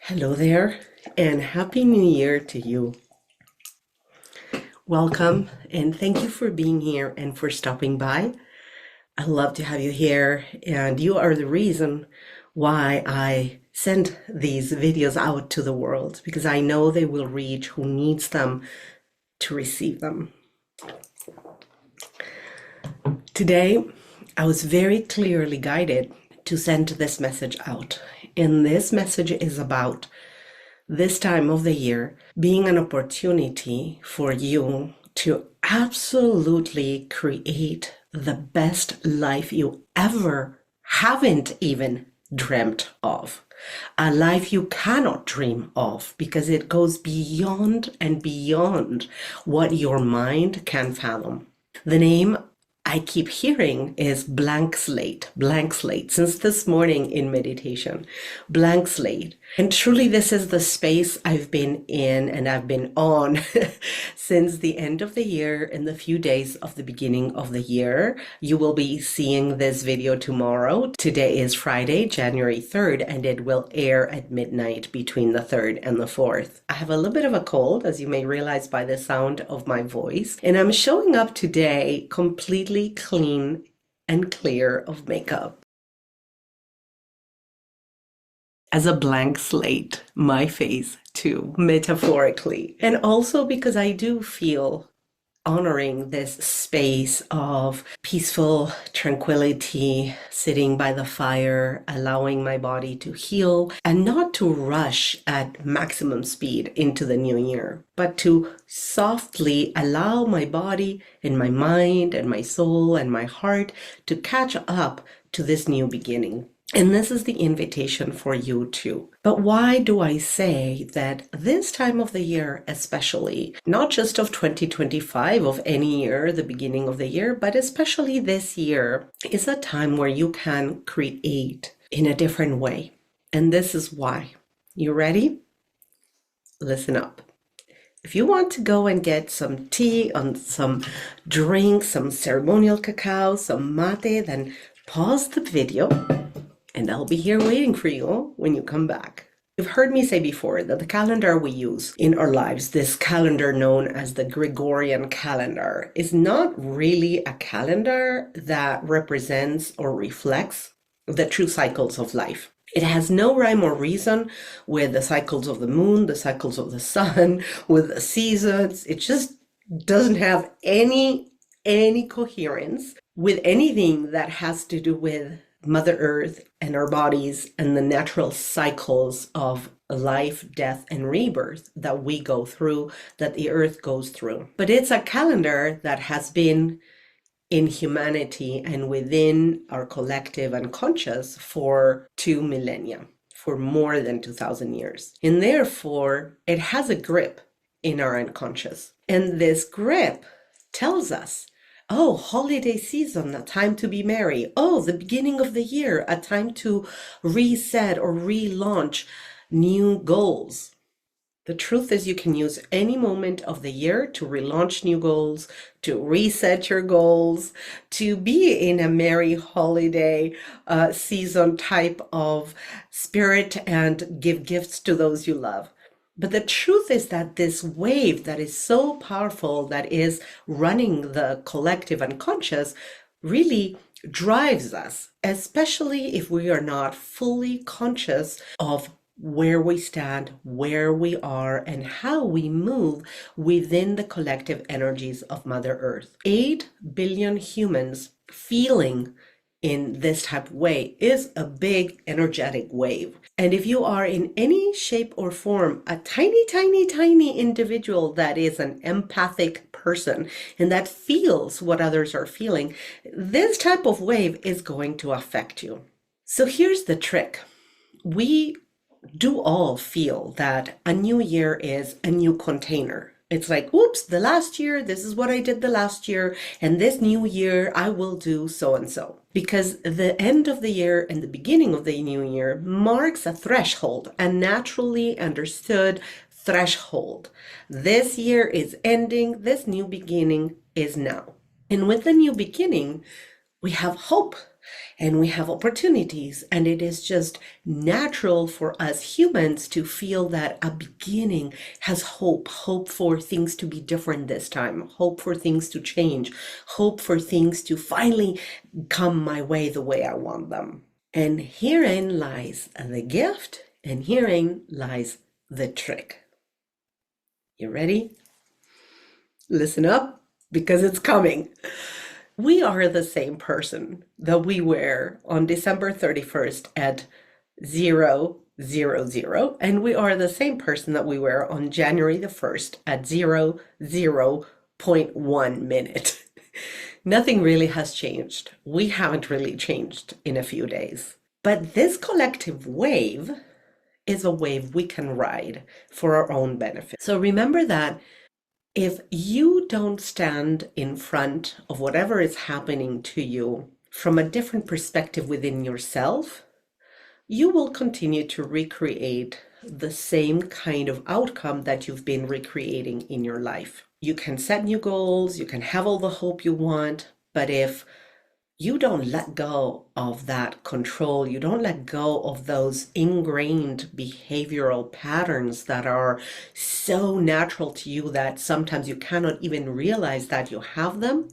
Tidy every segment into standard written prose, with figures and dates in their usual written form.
Hello there, and Happy New Year to you. Welcome, and thank you for being here and for stopping by. I love to have you here, and you are the reason why I send these videos out to the world, because I know they will reach who needs them to receive them. Today, I was very clearly guided to send this message out, and this message is about this time of the year being an opportunity for you to absolutely create the best life you ever haven't even dreamt of. A life you cannot dream of because it goes beyond and beyond what your mind can fathom. The name I keep hearing is blank slate, since this morning in meditation, blank slate. And truly, this is the space I've been in and I've been on since the end of the year and the few days of the beginning of the year. You will be seeing this video tomorrow. Today is Friday, January 3rd, and it will air at midnight between the 3rd and the 4th. I have a little bit of a cold, as you may realize by the sound of my voice, and I'm showing up today completely clean and clear of makeup. As a blank slate, my face too, metaphorically. And also because I do feel honoring this space of peaceful tranquility, sitting by the fire, allowing my body to heal, and not to rush at maximum speed into the new year, but to softly allow my body and my mind and my soul and my heart to catch up to this new beginning. And this is the invitation for you too. But why do I say that this time of the year, especially, not just of 2025, of any year, the beginning of the year, but especially this year, is a time where you can create in a different way. And this is why. You ready? Listen up. If you want to go and get some tea, on some drink, some ceremonial cacao, some mate, then pause the video. And I'll be here waiting for you when you come back. You've heard me say before that the calendar we use in our lives, this calendar known as the Gregorian calendar, is not really a calendar that represents or reflects the true cycles of life. It has no rhyme or reason with the cycles of the moon, the cycles of the sun, with the seasons. It just doesn't have any coherence with anything that has to do with Mother Earth and our bodies and the natural cycles of life, death, and rebirth that we go through, that the earth goes through. But it's a calendar that has been in humanity and within our collective unconscious for 2 millennia, for more than 2,000 years. And therefore, it has a grip in our unconscious. And this grip tells us, oh, holiday season, a time to be merry. Oh, the beginning of the year, a time to reset or relaunch new goals. The truth is you can use any moment of the year to relaunch new goals, to reset your goals, to be in a merry holiday season type of spirit and give gifts to those you love. But the truth is that this wave that is so powerful, that is running the collective unconscious, really drives us, especially if we are not fully conscious of where we stand, where we are, and how we move within the collective energies of Mother Earth. 8 billion humans feeling in this type of way is a big energetic wave. And if you are in any shape or form a tiny individual that is an empathic person and that feels what others are feeling, this type of wave is going to affect you. So here's the trick. We do all feel that a new year is a new container. It's like, oops, the last year, this is what I did the last year, and this new year I will do so and so. Because the end of the year and the beginning of the new year marks a threshold, a naturally understood threshold. This year is ending, this new beginning is now. And with the new beginning, we have hope and we have opportunities, and it is just natural for us humans to feel that a beginning has hope for things to be different this time, hope for things to change, hope for things to finally come my way the way I want them. And herein lies the gift, and herein lies the trick. You ready? Listen up, because it's coming. We are the same person that we were on December 31st at 0:00, and we are the same person that we were on January the 1st at 00.1 minute. Nothing really has changed. We haven't really changed in a few days. But this collective wave is a wave we can ride for our own benefit. So remember that if you don't stand in front of whatever is happening to you from a different perspective within yourself, you will continue to recreate the same kind of outcome that you've been recreating in your life. You can set new goals, you can have all the hope you want, but if you don't let go of that control, you don't let go of those ingrained behavioral patterns that are so natural to you that sometimes you cannot even realize that you have them,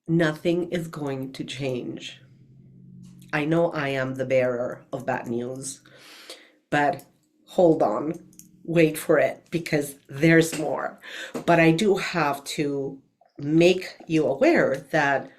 nothing is going to change. I know I am the bearer of bad news, but hold on, wait for it, because there's more. But I do have to make you aware that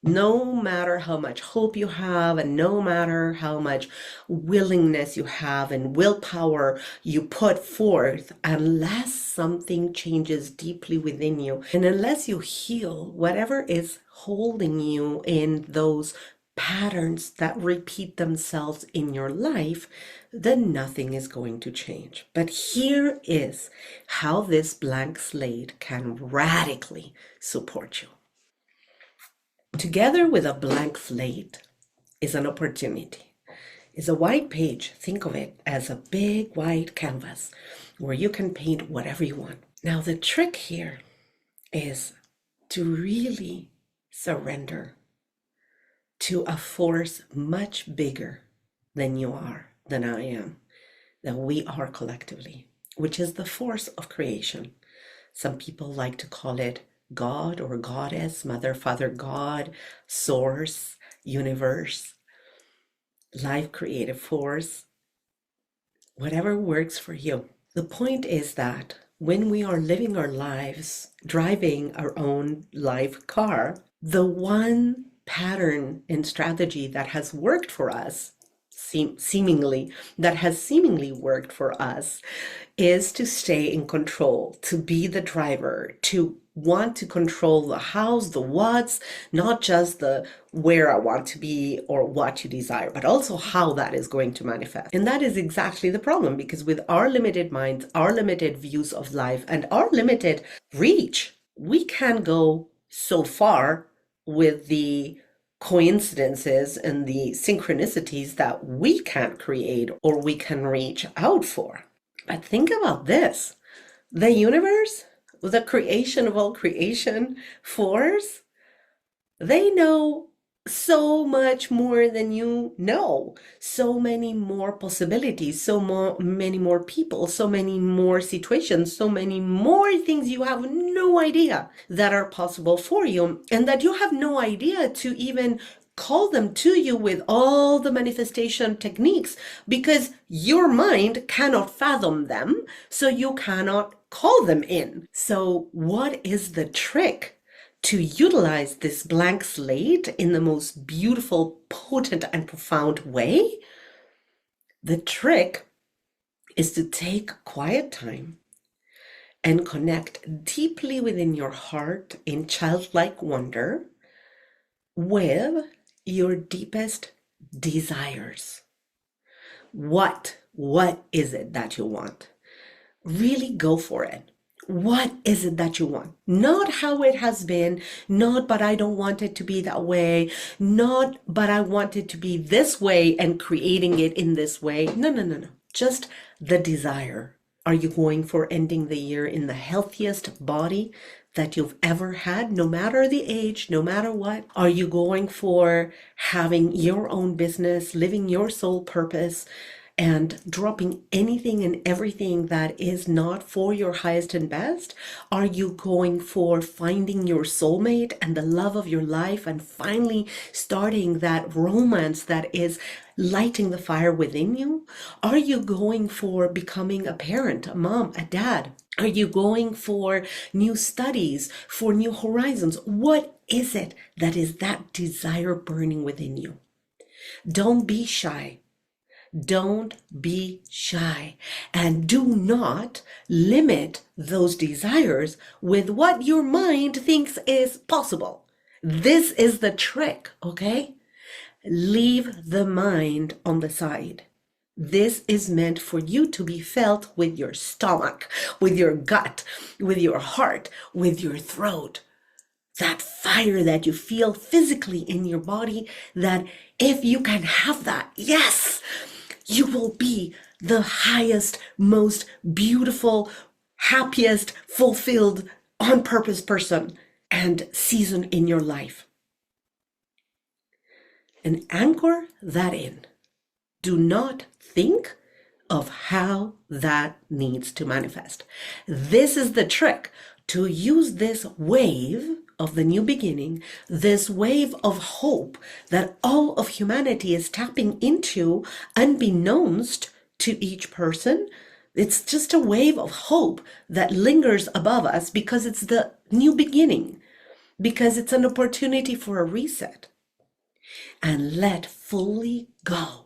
no matter how much hope you have, and no matter how much willingness you have and willpower you put forth, unless something changes deeply within you, and unless you heal whatever is holding you in those patterns that repeat themselves in your life, then nothing is going to change. But here is how this blank slate can radically support you. Together with a blank slate is an opportunity. It's a white page. Think of it as a big white canvas where you can paint whatever you want. Now, the trick here is to really surrender to a force much bigger than you are, than I am, than we are collectively, which is the force of creation. Some people like to call it God or Goddess, Mother, Father, God, Source, Universe, Life, Creative Force, whatever works for you. The point is that when we are living our lives, driving our own life car, the one pattern and strategy that has worked for us, seemingly worked for us, is to stay in control, to be the driver, to want to control the hows, the what's, not just the where I want to be or what you desire, but also how that is going to manifest. And that is exactly the problem, because with our limited minds, our limited views of life, and our limited reach, we can go so far with the coincidences and the synchronicities that we can't create or we can reach out for. But think about this. The universe, the creation of all creation force, they know so much more than you know. So many more possibilities, many more people, so many more situations, so many more things you have no idea that are possible for you, and that you have no idea to even call them to you with all the manifestation techniques, because your mind cannot fathom them, so you cannot call them in. So what is the trick to utilize this blank slate in the most beautiful, potent, and profound way? The trick is to take quiet time and connect deeply within your heart in childlike wonder with your deepest desires. What is it that you want? Really go for it. What is it that you want? Not how it has been, not but I don't want it to be that way, not but I want it to be this way and creating it in this way. No. Just the desire Are you going for ending the year in the healthiest body that you've ever had, no matter the age, no matter what? Are you going for having your own business, living your soul purpose, and dropping anything and everything that is not for your highest and best? Are you going for finding your soulmate and the love of your life and finally starting that romance that is lighting the fire within you? Are you going for becoming a parent, a mom, a dad? Are you going for new studies, for new horizons? What is it that is that desire burning within you? Don't be shy. Don't be shy, and do not limit those desires with what your mind thinks is possible. This is the trick, okay? Leave the mind on the side. This is meant for you to be felt with your stomach, with your gut, with your heart, with your throat. That fire that you feel physically in your body, that if you can have that, yes, you will be the highest, most beautiful, happiest, fulfilled, on purpose person and season in your life. And anchor that in. Do not think of how that needs to manifest. This is the trick, to use this wave of the new beginning, this wave of hope that all of humanity is tapping into unbeknownst to each person. It's just a wave of hope that lingers above us because it's the new beginning, because it's an opportunity for a reset. And let fully go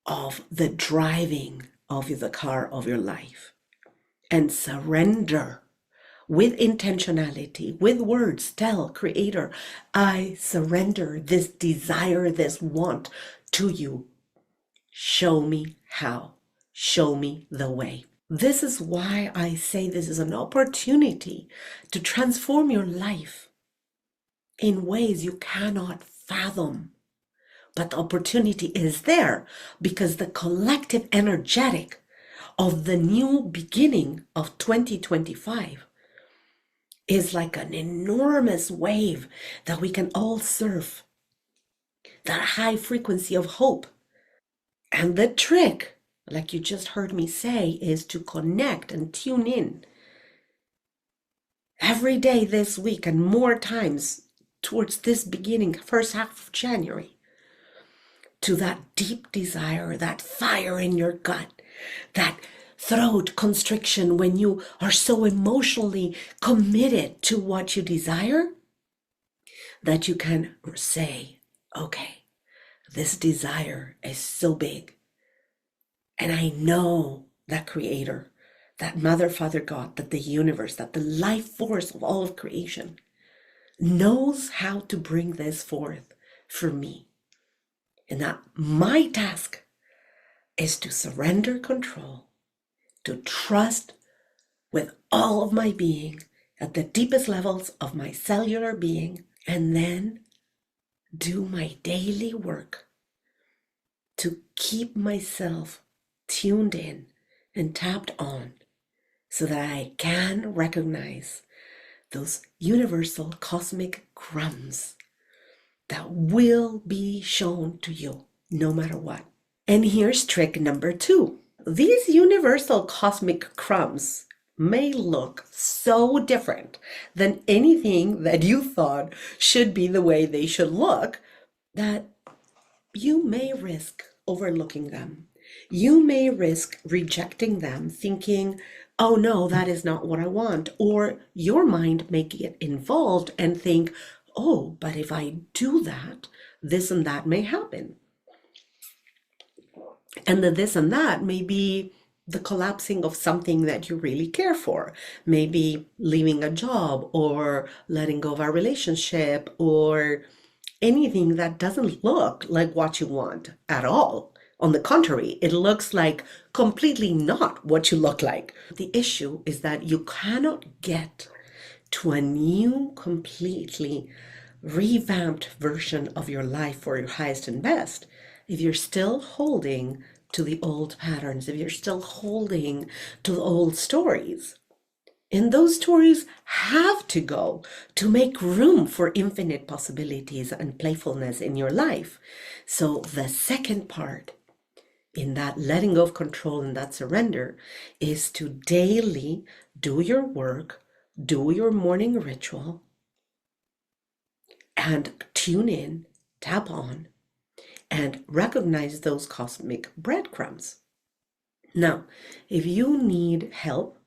of the driving of the car of your life and surrender with intentionality, with words. Tell Creator, I surrender this desire, this want to you. Show me how. Show me the way. This is why I say this is an opportunity to transform your life in ways you cannot fathom. But the opportunity is there because the collective energetic of the new beginning of 2025 is like an enormous wave that we can all surf. That high frequency of hope. And the trick, like you just heard me say, is to connect and tune in every day this week and more times towards this beginning, first half of January, to that deep desire, that fire in your gut, that throat constriction when you are so emotionally committed to what you desire that you can say, okay, this desire is so big. And I know that Creator, that Mother, Father, God, that the universe, that the life force of all of creation knows how to bring this forth for me. And that my task is to surrender control, to trust with all of my being at the deepest levels of my cellular being, and then do my daily work to keep myself tuned in and tapped on so that I can recognize those universal cosmic crumbs that will be shown to you no matter what. And here's trick number 2. These universal cosmic crumbs may look so different than anything that you thought should be the way they should look that you may risk overlooking them. You may risk rejecting them, thinking, oh no, that is not what I want. Or your mind may get involved and think, oh, but if I do that, this and that may happen. And the this and that may be the collapsing of something that you really care for. Maybe leaving a job or letting go of a relationship or anything that doesn't look like what you want at all. On the contrary, it looks like completely not what you look like. The issue is that you cannot get to a new, completely revamped version of your life for your highest and best if you're still holding to the old patterns, if you're still holding to the old stories, and those stories have to go to make room for infinite possibilities and playfulness in your life. So the second part in that letting go of control and that surrender is to daily do your work, do your morning ritual, and tune in, tap on, and recognize those cosmic breadcrumbs. Now, if you need help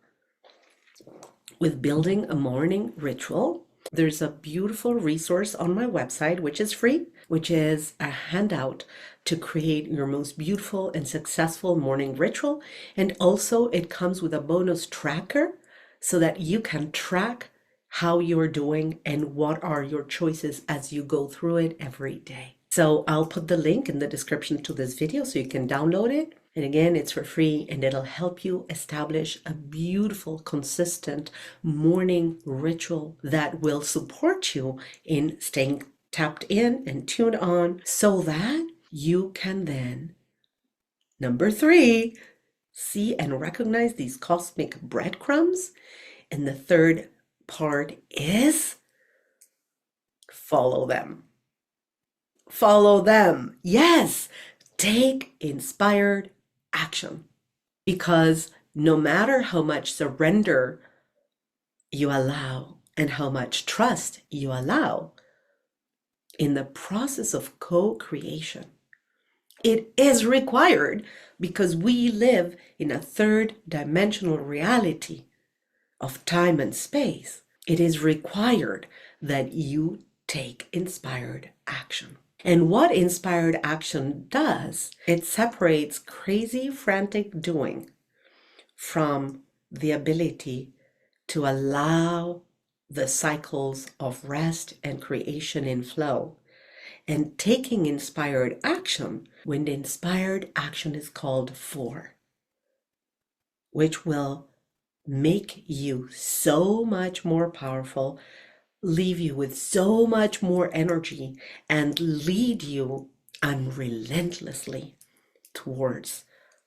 with building a morning ritual, there's a beautiful resource on my website, which is free, which is a handout to create your most beautiful and successful morning ritual. And also it comes with a bonus tracker so that you can track how you're doing and what are your choices as you go through it every day. So I'll put the link in the description to this video so you can download it. And again, it's for free and it'll help you establish a beautiful, consistent morning ritual that will support you in staying tapped in and tuned on so that you can then, number 3, see and recognize these cosmic breadcrumbs. And the third part is follow them. Follow them. Yes, take inspired action. Because no matter how much surrender you allow and how much trust you allow in the process of co-creation, it is required, because we live in a third dimensional reality of time and space. It is required that you take inspired action. And what inspired action does, it separates crazy, frantic doing from the ability to allow the cycles of rest and creation in flow. And taking inspired action, when the inspired action is called for, which will make you so much more powerful, leave you with so much more energy, and lead you unrelentlessly towards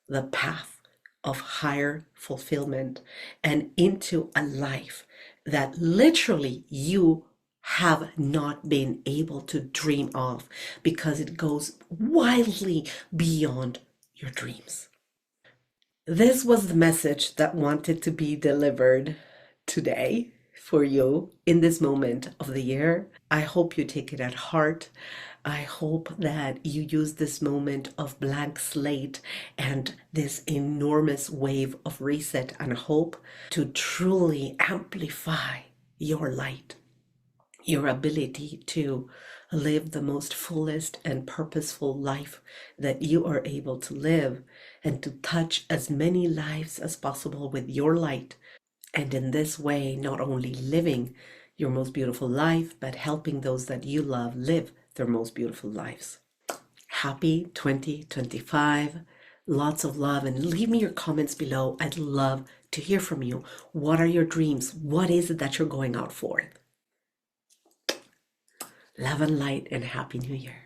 the path of higher fulfillment and into a life that literally you have not been able to dream of, because it goes wildly beyond your dreams. This was the message that wanted to be delivered today for you in this moment of the year. I hope you take it at heart. I hope that you use this moment of blank slate and this enormous wave of reset and hope to truly amplify your light, your ability to live the most fullest and purposeful life that you are able to live, and to touch as many lives as possible with your light. And in this way, not only living your most beautiful life, but helping those that you love live their most beautiful lives. Happy 2025. Lots of love, and leave me your comments below. I'd love to hear from you. What are your dreams? What is it that you're going out for? Love and light, and Happy New Year.